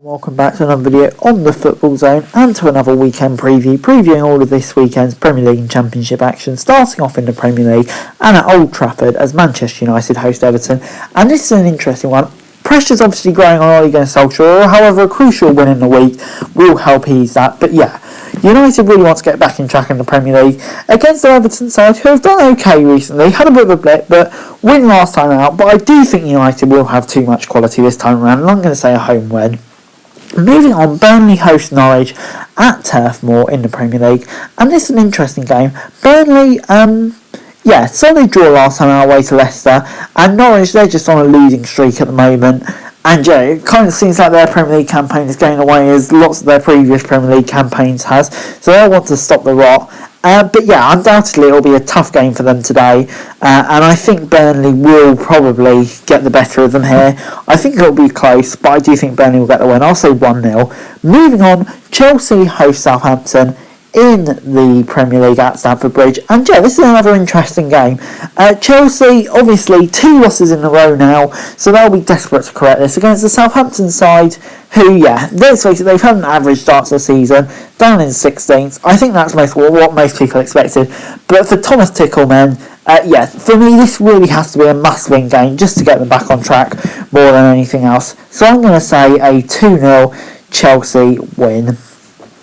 Welcome back to another video on the Football Zone and to another weekend previewing all of this weekend's Premier League and Championship action, starting off in the Premier League and at Old Trafford as Manchester United host Everton. And this is an interesting one. Pressure's obviously growing on Ole Gunnar Solskjaer, however a crucial win in the week will help ease that. But yeah, United really want to get back in track in the Premier League against the Everton side, who have done okay recently, had a bit of a blip, but win last time out. But I do think United will have too much quality this time around, and I'm going to say a home win. Moving on, Burnley host Norwich at Turf Moor in the Premier League, and this is an interesting game. Burnley, solid draw last time out away to Leicester, and Norwich, they're just on a losing streak at the moment, and yeah, it kind of seems like their Premier League campaign is going away as lots of their previous Premier League campaigns has, so they'll want to stop the rot. But yeah, undoubtedly it'll be a tough game for them today, and I think Burnley will probably get the better of them here. I think it'll be close, but I do think Burnley will get the win. I'll say 1-0. Moving on, Chelsea host Southampton in the Premier League at Stamford Bridge, and yeah, this is another interesting game. Chelsea, obviously 2 losses in a row now, so they'll be desperate to correct this against the Southampton side, who, yeah, let's face it, they've had an average start to the season, down in 16th. I think that's what most people expected, but for Thomas Tuchel, for me this really has to be a must-win game just to get them back on track more than anything else. So I'm going to say a 2-0 Chelsea win.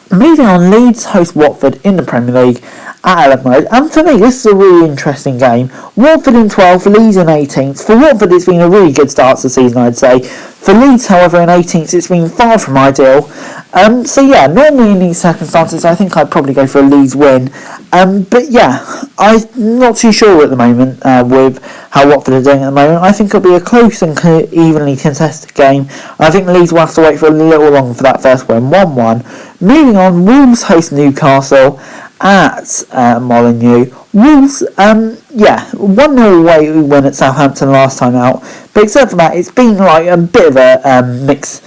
Moving on, Leeds host Watford in the Premier League at Elland Road, and for me this is a really interesting game. Watford in 12th, Leeds in 18th. For Watford it's been a really good start to the season, I'd say. For Leeds, however, in 18th it's been far from ideal. Normally in these circumstances I think I'd probably go for a Leeds win. But yeah, I'm not too sure at the moment with how Watford are doing at the moment. I think it'll be a close and evenly contested game. I think Leeds will have to wait for a little longer for that first win, 1-1. Moving on, Wolves host Newcastle at Molineux. Wolves, 1-0 away win at Southampton last time out, but except for that, it's been like a bit of a mixed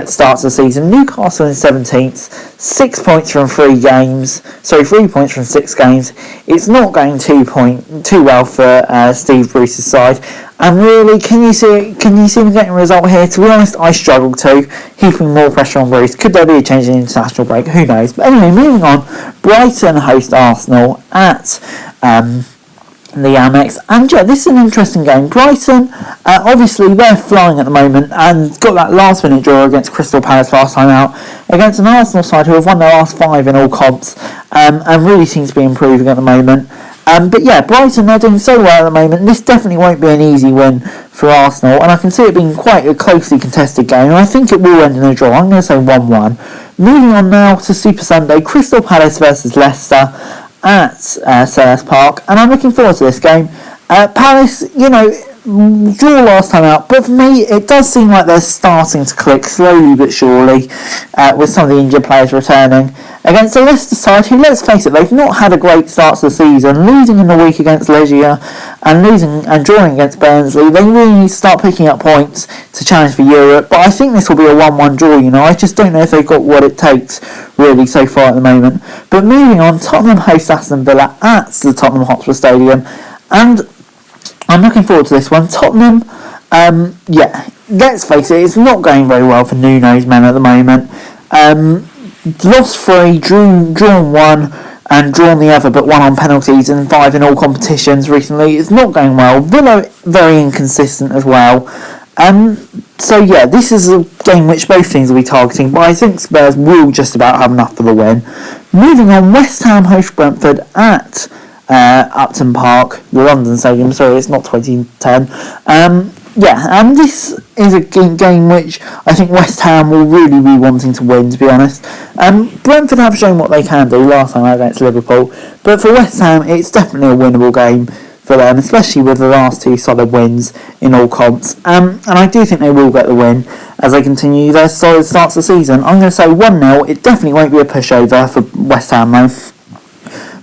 start to the season. Newcastle in 17th, 6 points from 3 points from 6 games. It's not going too well for Steve Bruce's side. And really, can you see him getting a result here? To be honest, I struggle to, heaping more pressure on Bruce. Could there be a change in international break? Who knows? But anyway, moving on, Brighton host Arsenal at the Amex, and yeah, this is an interesting game. Brighton, obviously they're flying at the moment and got that last minute draw against Crystal Palace last time out, against an Arsenal side who have won their last 5 in all comps, and really seems to be improving at the moment. But yeah, Brighton, they're doing so well at the moment. This definitely won't be an easy win for Arsenal, and I can see it being quite a closely contested game, and I think it will end in a draw. I'm going to say 1-1. Moving on now to Super Sunday, Crystal Palace versus Leicester at Selhurst Park, and I'm looking forward to this game. Palace, draw last time out, but for me it does seem like they're starting to click slowly but surely with some of the injured players returning against the Leicester side, who, let's face it, they've not had a great start to the season, losing in the week against Legia and drawing against Barnsley. They really need to start picking up points to challenge for Europe, but I think this will be a 1-1 draw. I just don't know if they've got what it takes really so far at the moment. But moving on, Tottenham host Aston Villa at the Tottenham Hotspur Stadium, and I'm looking forward to this one. Tottenham, let's face it, it's not going very well for Nuno's men at the moment. Lost 3, drawn 1, and drawn the other, but 1 on penalties and 5 in all competitions recently. It's not going well. Villa, very inconsistent as well. This is a game which both teams will be targeting, but I think Spurs will just about have enough for the win. Moving on, West Ham host Brentford at Upton Park, the London Stadium. Sorry, it's not 2010. And this is a game which I think West Ham will really be wanting to win, to be honest. Brentford have shown what they can do last time out against Liverpool, but for West Ham it's definitely a winnable game for them, especially with the last 2 solid wins in all comps. And I do think they will get the win as they continue their solid starts to the season. I'm going to say 1-0. It definitely won't be a pushover for West Ham though.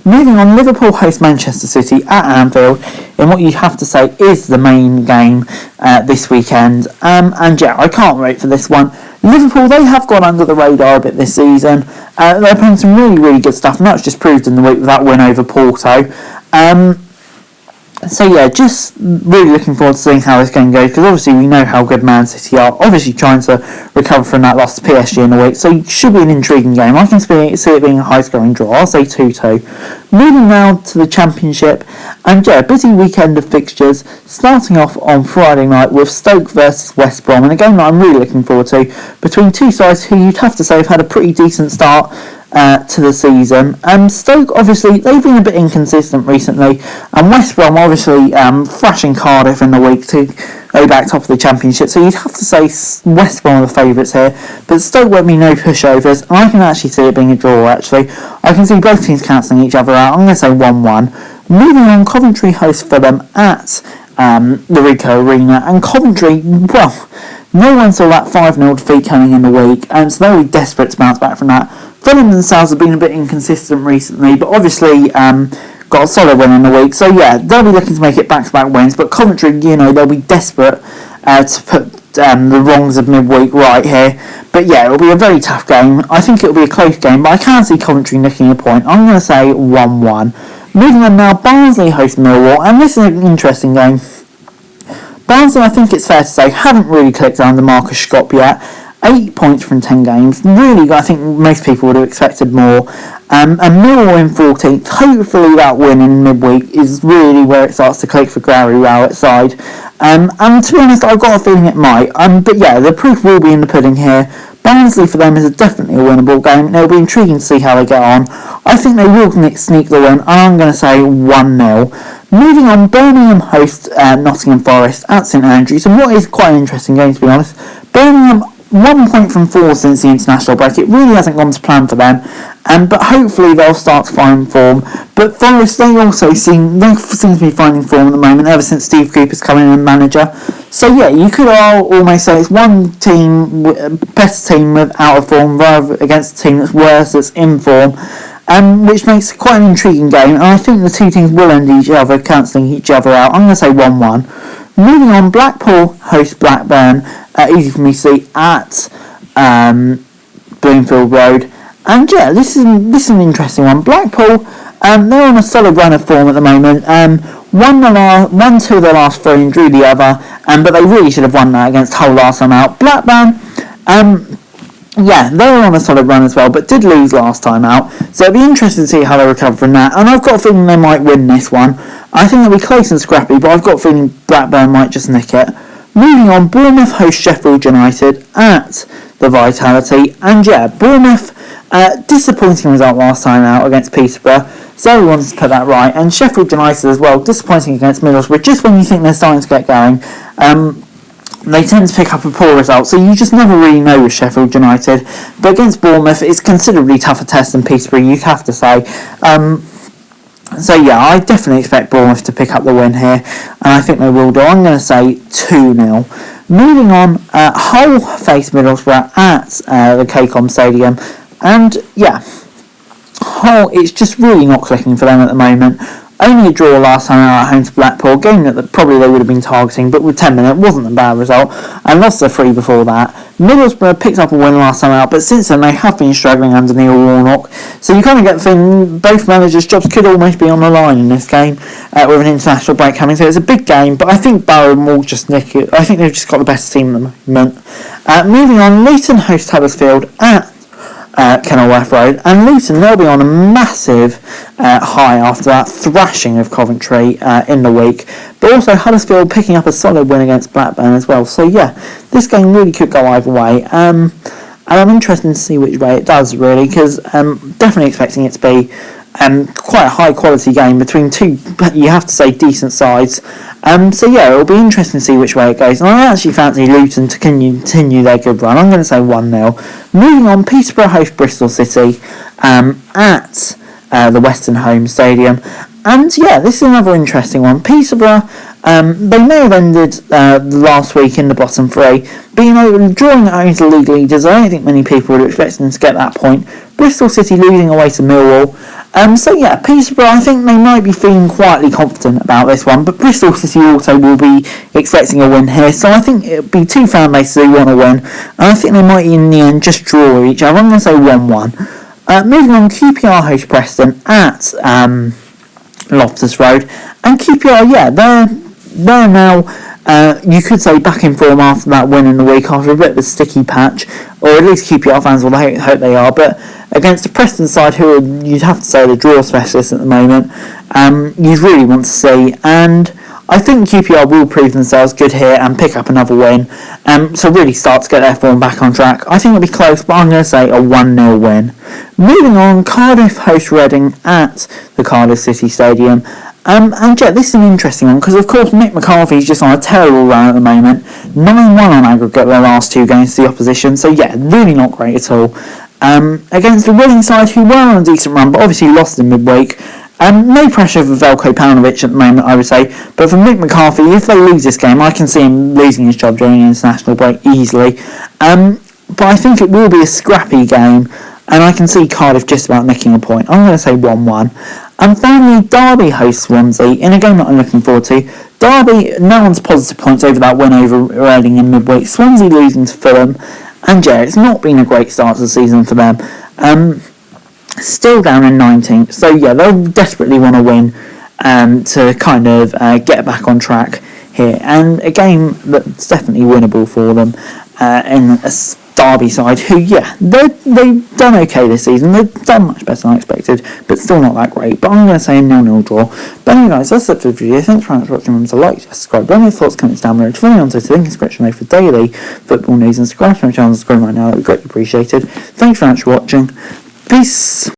Moving on, Liverpool host Manchester City at Anfield in what you have to say is the main game this weekend. I can't wait for this one. Liverpool, they have gone under the radar a bit this season. They're playing some really, really good stuff, and that's just proved in the week with that win over Porto. So yeah, just really looking forward to seeing how this game goes, because obviously we know how good Man City are, obviously trying to recover from that loss to PSG in the week, so it should be an intriguing game. I can see it being a high scoring draw. I'll say 2-2. Moving now to the Championship, and yeah, a busy weekend of fixtures, starting off on Friday night with Stoke versus West Brom, and a game that I'm really looking forward to, between two sides who you'd have to say have had a pretty decent start to the season. Stoke, obviously, they've been a bit inconsistent recently, and West Brom obviously thrashing Cardiff in the week to go back top of the Championship, so you'd have to say West Brom are the favourites here, but Stoke won't be no pushovers, and I can actually see it being a draw. Actually, I can see both teams cancelling each other out. I'm going to say 1-1. Moving on, Coventry host Fulham at the Ricoh Arena, and Coventry, well, no one saw that 5-0 defeat coming in the week, and so they'll be desperate to bounce back from that. Fulham themselves have been a bit inconsistent recently, but obviously got a solid win in the week. So yeah, they'll be looking to make it back-to-back wins, but Coventry, they'll be desperate to put the wrongs of midweek right here. But yeah, it'll be a very tough game. I think it'll be a close game, but I can't see Coventry nicking a point. I'm going to say 1-1. Moving on now, Barnsley host Millwall, and this is an interesting game. Barnsley, I think it's fair to say, haven't really clicked under Marcus Scott yet. 8 points from 10 games. Really, I think most people would have expected more. And Millwall in 14th. Hopefully that win in midweek is really where it starts to click for Gary Rowett's side. And to be honest, I've got a feeling it might. But yeah, the proof will be in the pudding here. Barnsley for them is definitely a winnable game. It'll be intriguing to see how they get on. I think they will sneak the win, and I'm going to say 1-0. Moving on, Birmingham host Nottingham Forest at St Andrews, and what is quite an interesting game, to be honest. Birmingham, 1 point from 4 since the international break. It really hasn't gone to plan for them, but hopefully they'll start to find form. But Forest, they seem to be finding form at the moment ever since Steve Cooper's come in as manager. So yeah, you could almost say it's one team, best team out of form, rather against a team that's worse, that's in form, which makes it quite an intriguing game. And I think the two teams will end each other, cancelling each other out. I'm going to say 1-1. Moving on, Blackpool host Blackburn, easy for me to see, at Bloomfield Road. And yeah, this is an interesting one. Blackpool, they're on a solid run of form at the moment. Won 2 of their last 3 and drew the other, but they really should have won that against Hull last time out. Blackburn, yeah, they were on a solid run as well, but did lose last time out, so it'll be interesting to see how they recover from that, and I've got a feeling they might win this one. I think it'll be close and scrappy, but I've got a feeling Blackburn might just nick it. Moving on, Bournemouth host Sheffield United at the Vitality, and yeah, Bournemouth, disappointing result last time out against Peterborough, so everyone's to put that right, and Sheffield United as well, disappointing against Middlesbrough, just when you think they're starting to get going. They tend to pick up a poor result, so you just never really know with Sheffield United. But against Bournemouth, it's considerably tougher test than Peterborough, you'd have to say. So yeah, I definitely expect Bournemouth to pick up the win here, and I think they will do. I'm going to say 2-0. Moving on, Hull face Middlesbrough at the KCOM Stadium, and yeah, Hull, it's just really not clicking for them at the moment. Only a draw last time out at home to Blackpool, a game that probably they would have been targeting, but with 10 minutes, wasn't a bad result, and lost their 3 before that. Middlesbrough picked up a win last time out, but since then they have been struggling under Neil Warnock, so you kind of get the feeling both managers' jobs could almost be on the line in this game, with an international break coming, so it's a big game, but I think Barham will just nick it. I think they've just got the best team at the moment. Moving on, Luton host Huddersfield at Kenilworth Road, and Luton, they'll be on a massive high after that thrashing of Coventry in the week, but also Huddersfield picking up a solid win against Blackburn as well, so yeah, this game really could go either way, and I'm interested to see which way it does really, because definitely expecting it to be quite a high quality game between two, you have to say, decent sides. So yeah, it'll be interesting to see which way it goes, and I actually fancy Luton to continue their good run. I'm going to say 1-0. Moving on, Peterborough host Bristol City at the Western Home Stadium, and yeah, this is another interesting one. Peterborough, they may have ended last week in the bottom 3, but drawing at home to the league leaders, I don't think many people would expect them to get that point. Bristol City losing away to Millwall. So yeah, Peterborough, I think they might be feeling quietly confident about this one, but Bristol City also will be expecting a win here, so I think it'll be 2 fan bases who want to win, and I think they might in the end just draw each other. I'm going to say 1-1. Moving on, QPR host Preston at Loftus Road. And QPR, yeah, they're now, you could say, back in form after that win in the week, after a bit of a sticky patch, or at least QPR fans will hope they are, but against a Preston side who are, you'd have to say, the draw specialists at the moment, you'd really want to see, and I think QPR will prove themselves good here and pick up another win, so really start to get their form back on track. I think it'll be close, but I'm going to say a 1-0 win. Moving on, Cardiff host Reading at the Cardiff City Stadium. And yeah, this is an interesting one because, of course, Mick McCarthy's just on a terrible run at the moment. 9-1 on aggregate their last 2 games to the opposition, so yeah, really not great at all. Against the Reading side, who were on a decent run, but obviously lost in midweek. No pressure for Veljko Paunovic at the moment, I would say, but for Mick McCarthy, if they lose this game, I can see him losing his job during the international break easily. But I think it will be a scrappy game, and I can see Cardiff just about nicking a point. I'm going to say 1-1. And finally, Derby hosts Swansea in a game that I'm looking forward to. Derby, no one's positive points over that win over Reading in midweek. Swansea losing to Fulham, and yeah, it's not been a great start to the season for them. Still down in 19th, so yeah, they'll desperately want to win to kind of get back on track here. And a game that's definitely winnable for them in a Derby side who, yeah, they've done okay this season. They've done much better than I expected, but still not that great. But I'm going to say a 0-0 draw. But anyway, guys, that's it for the video. Thanks very much for watching. Remember to like, subscribe, learn your thoughts, comments down below. Follow me on Twitter, link in the description below for daily football news, and subscribe to my channel on the screen right now. That would be greatly appreciated. Thanks very much for watching. Peace.